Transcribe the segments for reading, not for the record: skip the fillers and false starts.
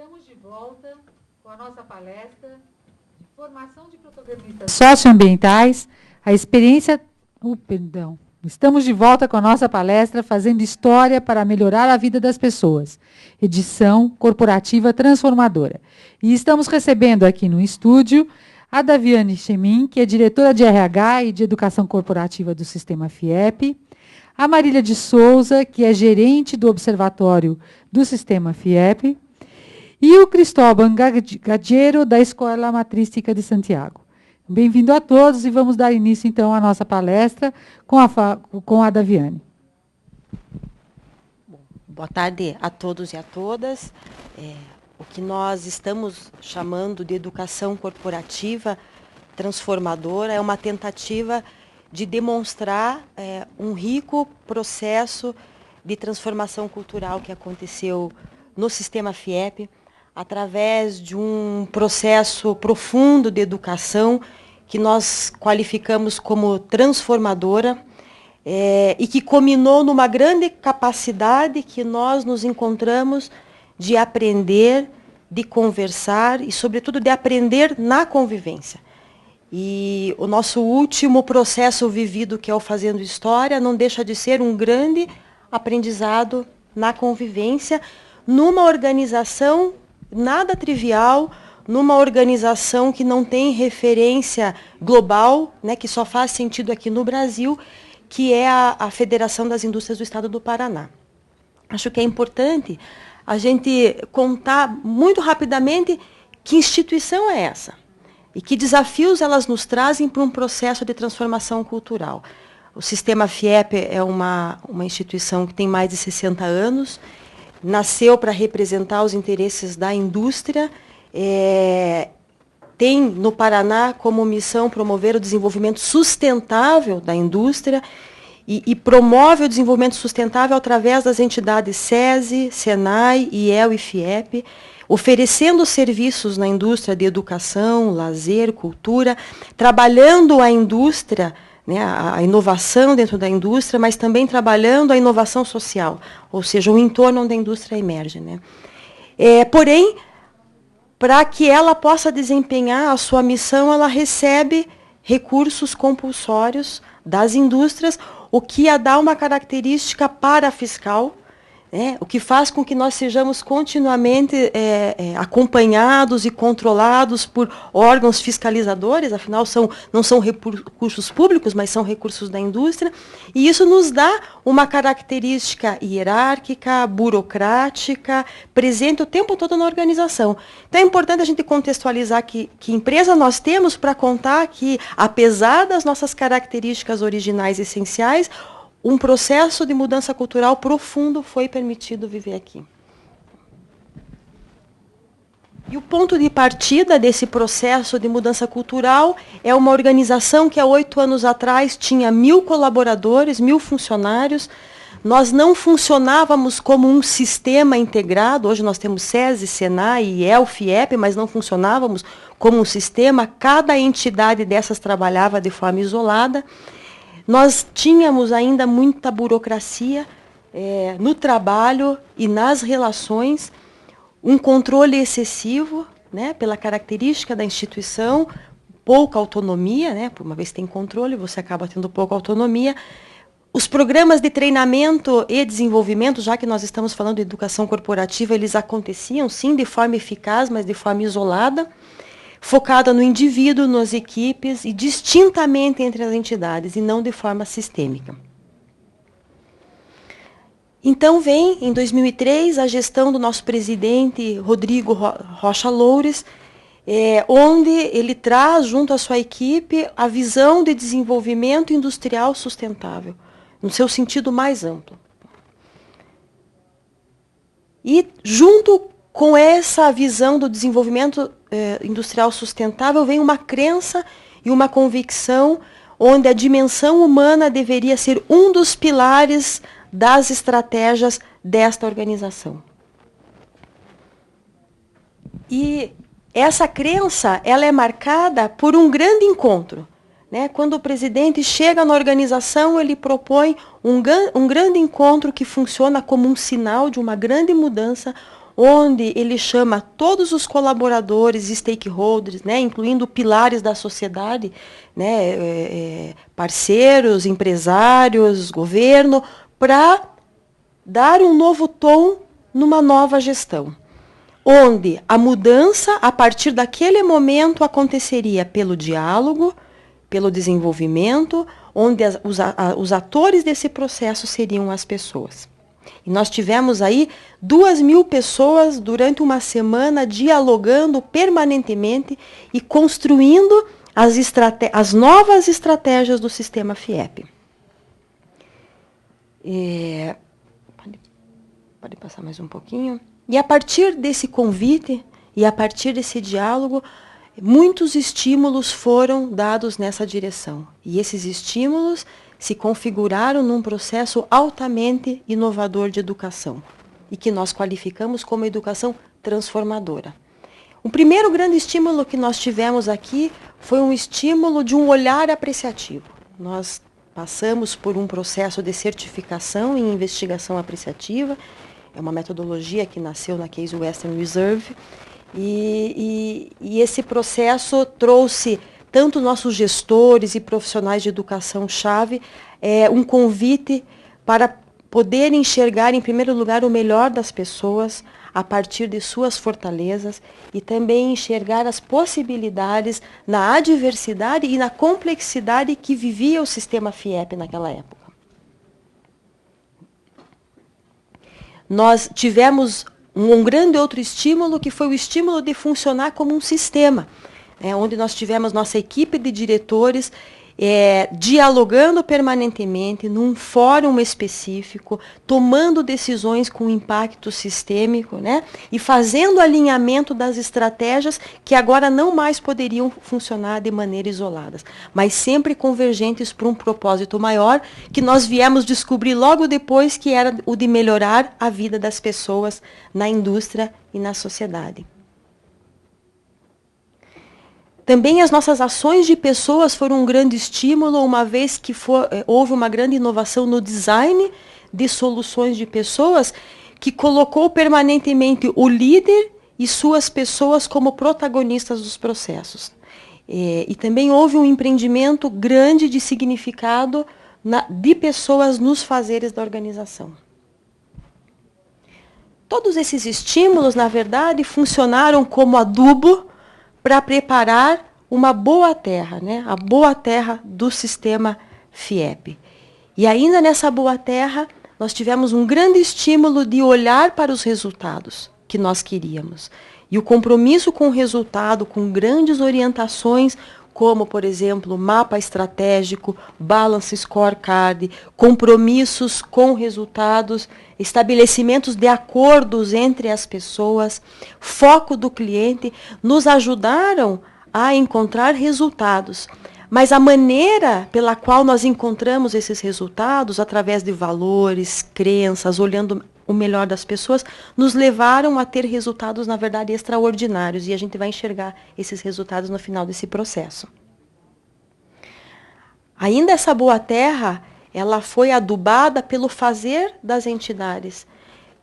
Estamos de volta com a nossa palestra de formação de protagonistas socioambientais, a experiência... Estamos de volta com a nossa palestra Fazendo História para Melhorar a Vida das Pessoas, edição corporativa transformadora. E estamos recebendo aqui no estúdio a Daviane Chemin, que é diretora de RH e de Educação Corporativa do Sistema FIEP, a Marília de Souza, que é gerente do Observatório do Sistema FIEP, e o Cristóbal Gadiero, da Escola Matrística de Santiago. Bem-vindo a todos e vamos dar início, então, à nossa palestra com a Daviane. Boa tarde a todos e a todas. O que nós estamos chamando de educação corporativa transformadora é uma tentativa de demonstrar um rico processo de transformação cultural que aconteceu no sistema FIEP, através de um processo profundo de educação que nós qualificamos como transformadora e que culminou numa grande capacidade que nós nos encontramos de aprender, de conversar e, sobretudo, de aprender na convivência. E o nosso último processo vivido, que é o Fazendo História, não deixa de ser um grande aprendizado na convivência, numa organização nada trivial, numa organização que não tem referência global, né, que só faz sentido aqui no Brasil, que é a Federação das Indústrias do Estado do Paraná. Acho que é importante a gente contar muito rapidamente que instituição é essa e que desafios elas nos trazem para um processo de transformação cultural. O Sistema FIEP é uma instituição que tem mais de 60 anos, nasceu para representar os interesses da indústria, tem no Paraná como missão promover o desenvolvimento sustentável da indústria e promove o desenvolvimento sustentável através das entidades SESI, SENAI, IEL e FIEP, oferecendo serviços na indústria de educação, lazer, cultura, trabalhando a indústria, né, a inovação dentro da indústria, mas também trabalhando a inovação social, ou seja, o entorno onde a indústria emerge, né. Porém, para que ela possa desempenhar a sua missão, ela recebe recursos compulsórios das indústrias, o que a dá uma característica parafiscal, né, o que faz com que nós sejamos continuamente acompanhados e controlados por órgãos fiscalizadores, afinal não são recursos públicos, mas são recursos da indústria, e isso nos dá uma característica hierárquica, burocrática, presente o tempo todo na organização. Então é importante a gente contextualizar que empresa nós temos para contar que, apesar das nossas características originais essenciais, um processo de mudança cultural profundo foi permitido viver aqui. E o ponto de partida desse processo de mudança cultural é uma organização que há 8 anos atrás tinha 1.000 colaboradores, 1.000 funcionários. Nós não funcionávamos como um sistema integrado. Hoje nós temos SESI, SENAI, IEL, FIEP, mas não funcionávamos como um sistema. Cada entidade dessas trabalhava de forma isolada. Nós tínhamos ainda muita burocracia no trabalho e nas relações, um controle excessivo, né, pela característica da instituição, pouca autonomia, né, por uma vez que tem controle, você acaba tendo pouca autonomia. Os programas de treinamento e desenvolvimento, já que nós estamos falando de educação corporativa, eles aconteciam, sim, de forma eficaz, mas de forma isolada, focada no indivíduo, nas equipes e distintamente entre as entidades, e não de forma sistêmica. Então vem, em 2003, a gestão do nosso presidente, Rodrigo Rocha Loures, onde ele traz, junto à sua equipe, a visão de desenvolvimento industrial sustentável, no seu sentido mais amplo. E, junto com essa visão do desenvolvimento industrial sustentável, vem uma crença e uma convicção onde a dimensão humana deveria ser um dos pilares das estratégias desta organização. E essa crença, ela é marcada por um grande encontro, né? Quando o presidente chega na organização, ele propõe um grande encontro que funciona como um sinal de uma grande mudança, onde ele chama todos os colaboradores, stakeholders, né, incluindo pilares da sociedade, né, parceiros, empresários, governo, para dar um novo tom numa nova gestão, onde a mudança, a partir daquele momento, aconteceria pelo diálogo, pelo desenvolvimento, onde os atores desse processo seriam as pessoas. E nós tivemos aí 2.000 pessoas durante uma semana dialogando permanentemente e construindo as novas estratégias do sistema FIEP. Pode passar mais um pouquinho. E a partir desse convite e a partir desse diálogo, muitos estímulos foram dados nessa direção. E esses estímulos se configuraram num processo altamente inovador de educação, e que nós qualificamos como educação transformadora. O primeiro grande estímulo que nós tivemos aqui foi um estímulo de um olhar apreciativo. Nós passamos por um processo de certificação em investigação apreciativa, é uma metodologia que nasceu na Case Western Reserve, e esse processo trouxe tanto nossos gestores e profissionais de educação-chave, um convite para poder enxergar, em primeiro lugar, o melhor das pessoas, a partir de suas fortalezas, e também enxergar as possibilidades na adversidade e na complexidade que vivia o sistema FIEP naquela época. Nós tivemos um grande outro estímulo, que foi o estímulo de funcionar como um sistema, onde nós tivemos nossa equipe de diretores dialogando permanentemente num fórum específico, tomando decisões com impacto sistêmico, né, e fazendo alinhamento das estratégias que agora não mais poderiam funcionar de maneira isolada, mas sempre convergentes para um propósito maior, que nós viemos descobrir logo depois, que era o de melhorar a vida das pessoas na indústria e na sociedade. Também as nossas ações de pessoas foram um grande estímulo, uma vez que houve uma grande inovação no design de soluções de pessoas, que colocou permanentemente o líder e suas pessoas como protagonistas dos processos. E também houve um empreendimento grande de significado de pessoas nos fazeres da organização. Todos esses estímulos, na verdade, funcionaram como adubo para preparar uma boa terra, né? A boa terra do sistema FIEP. E ainda nessa boa terra, nós tivemos um grande estímulo de olhar para os resultados que nós queríamos. E o compromisso com o resultado, com grandes orientações, como, por exemplo, mapa estratégico, balance scorecard, compromissos com resultados, estabelecimentos de acordos entre as pessoas, foco do cliente, nos ajudaram a encontrar resultados. Mas a maneira pela qual nós encontramos esses resultados, através de valores, crenças, olhando o melhor das pessoas, nos levaram a ter resultados, na verdade, extraordinários. E a gente vai enxergar esses resultados no final desse processo. Ainda essa boa terra, ela foi adubada pelo fazer das entidades,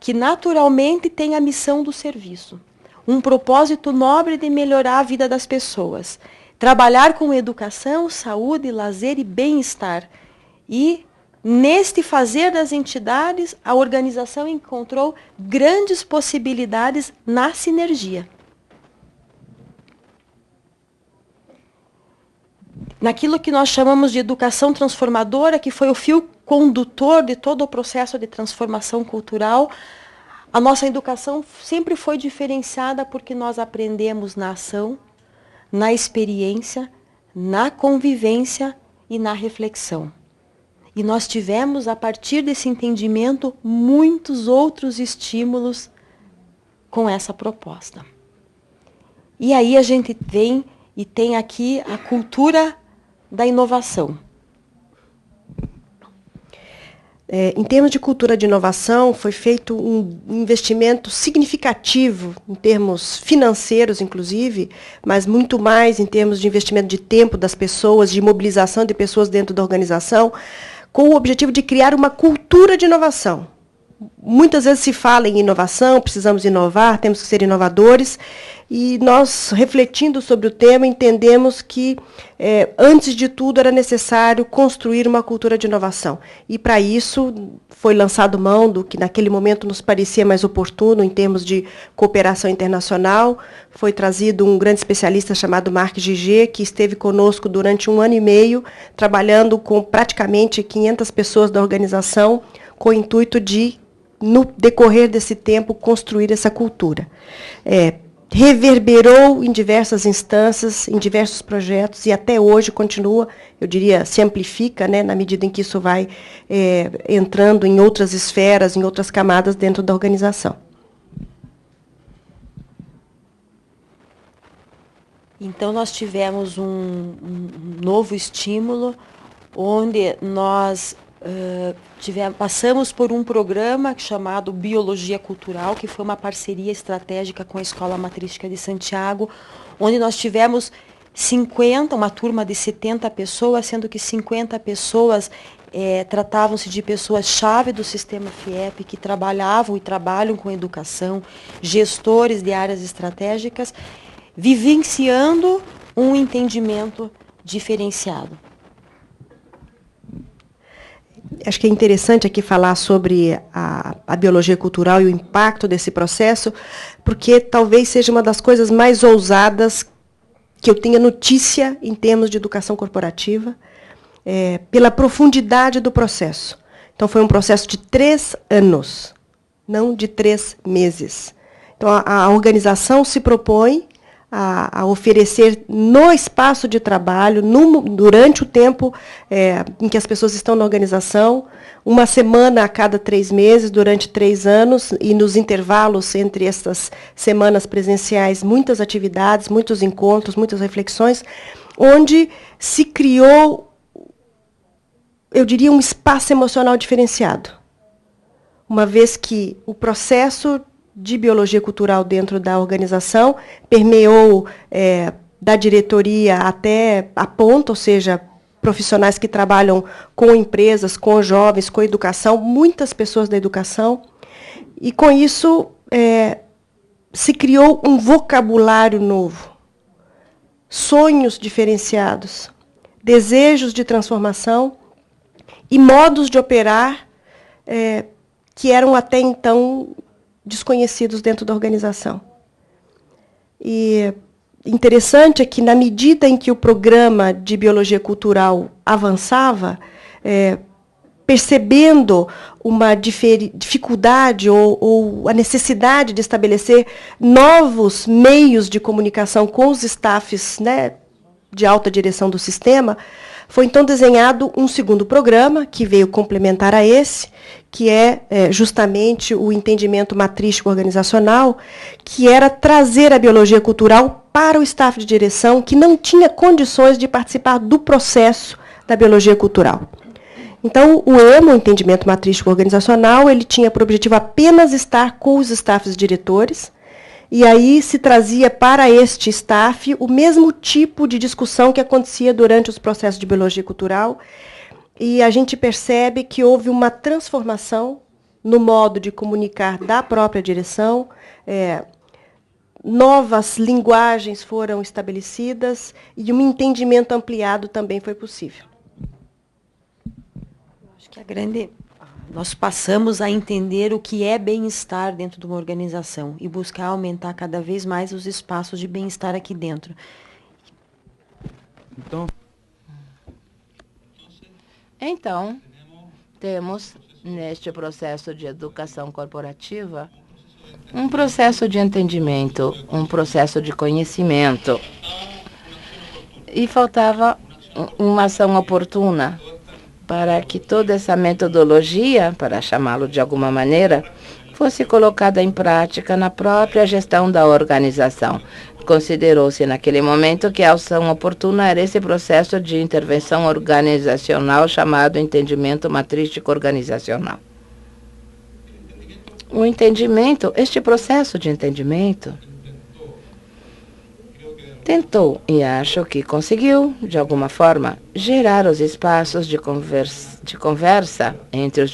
que naturalmente tem a missão do serviço. Um propósito nobre de melhorar a vida das pessoas. Trabalhar com educação, saúde, lazer e bem-estar. E neste fazer das entidades, a organização encontrou grandes possibilidades na sinergia. Naquilo que nós chamamos de educação transformadora, que foi o fio condutor de todo o processo de transformação cultural, a nossa educação sempre foi diferenciada porque nós aprendemos na ação, na experiência, na convivência e na reflexão. E nós tivemos, a partir desse entendimento, muitos outros estímulos com essa proposta. E aí a gente vem e tem aqui a cultura da inovação. Em termos de cultura de inovação, foi feito um investimento significativo, em termos financeiros, inclusive, mas muito mais em termos de investimento de tempo das pessoas, de mobilização de pessoas dentro da organização, com o objetivo de criar uma cultura de inovação. muitas vezes se fala em inovação, precisamos inovar, temos que ser inovadores, e nós, refletindo sobre o tema, entendemos que, antes de tudo, era necessário construir uma cultura de inovação. E, para isso, foi lançado mão do que, naquele momento, nos parecia mais oportuno, em termos de cooperação internacional. Foi trazido um grande especialista chamado Marc Gigé, que esteve conosco durante 1 ano e meio, trabalhando com praticamente 500 pessoas da organização, com o intuito de, no decorrer desse tempo, construir essa cultura. Reverberou em diversas instâncias, em diversos projetos, e até hoje continua, eu diria, se amplifica, né, na medida em que isso vai entrando em outras esferas, em outras camadas dentro da organização. Então, nós tivemos um novo estímulo, onde nós passamos por um programa chamado Biologia Cultural, que foi uma parceria estratégica com a Escola Matrística de Santiago, onde nós tivemos uma turma de 70 pessoas, sendo que 50 pessoas tratavam-se de pessoas-chave do sistema FIEP, que trabalhavam e trabalham com educação, gestores de áreas estratégicas, vivenciando um entendimento diferenciado. Acho que é interessante aqui falar sobre a biologia cultural e o impacto desse processo, porque talvez seja uma das coisas mais ousadas que eu tenha notícia em termos de educação corporativa, pela profundidade do processo. Então, foi um processo de 3 anos, não de 3 meses. Então, a organização se propõe a oferecer no espaço de trabalho, durante o tempo em que as pessoas estão na organização, 1 semana a cada 3 meses, durante 3 anos, e nos intervalos entre essas semanas presenciais, muitas atividades, muitos encontros, muitas reflexões, onde se criou, eu diria, um espaço emocional diferenciado. Uma vez que o processo de biologia cultural dentro da organização permeou da diretoria até a ponta, ou seja, profissionais que trabalham com empresas, com jovens, com educação, muitas pessoas da educação, e com isso se criou um vocabulário novo, sonhos diferenciados, desejos de transformação e modos de operar que eram até então desconhecidos dentro da organização. E interessante é que, na medida em que o programa de biologia cultural avançava, percebendo uma dificuldade ou a necessidade de estabelecer novos meios de comunicação com os staffs, né, de alta direção do sistema, foi então desenhado um segundo programa, que veio complementar a esse, que é justamente o entendimento matrístico organizacional, que era trazer a biologia cultural para o staff de direção que não tinha condições de participar do processo da biologia cultural. Então, o EMO, o entendimento matrístico organizacional, ele tinha por objetivo apenas estar com os staffs diretores, e aí se trazia para este staff o mesmo tipo de discussão que acontecia durante os processos de biologia cultural, e a gente percebe que houve uma transformação no modo de comunicar da própria direção, novas linguagens foram estabelecidas e um entendimento ampliado também foi possível. Acho que nós passamos a entender o que é bem-estar dentro de uma organização e buscar aumentar cada vez mais os espaços de bem-estar aqui dentro. Então, temos, neste processo de educação corporativa, um processo de entendimento, um processo de conhecimento. E faltava uma ação oportuna para que toda essa metodologia, para chamá-lo de alguma maneira, fosse colocada em prática na própria gestão da organização. Considerou-se naquele momento que a ação oportuna era esse processo de intervenção organizacional chamado entendimento matrístico organizacional. O entendimento, este processo de entendimento, tentou, e acho que conseguiu, de alguma forma, gerar os espaços de conversa entre os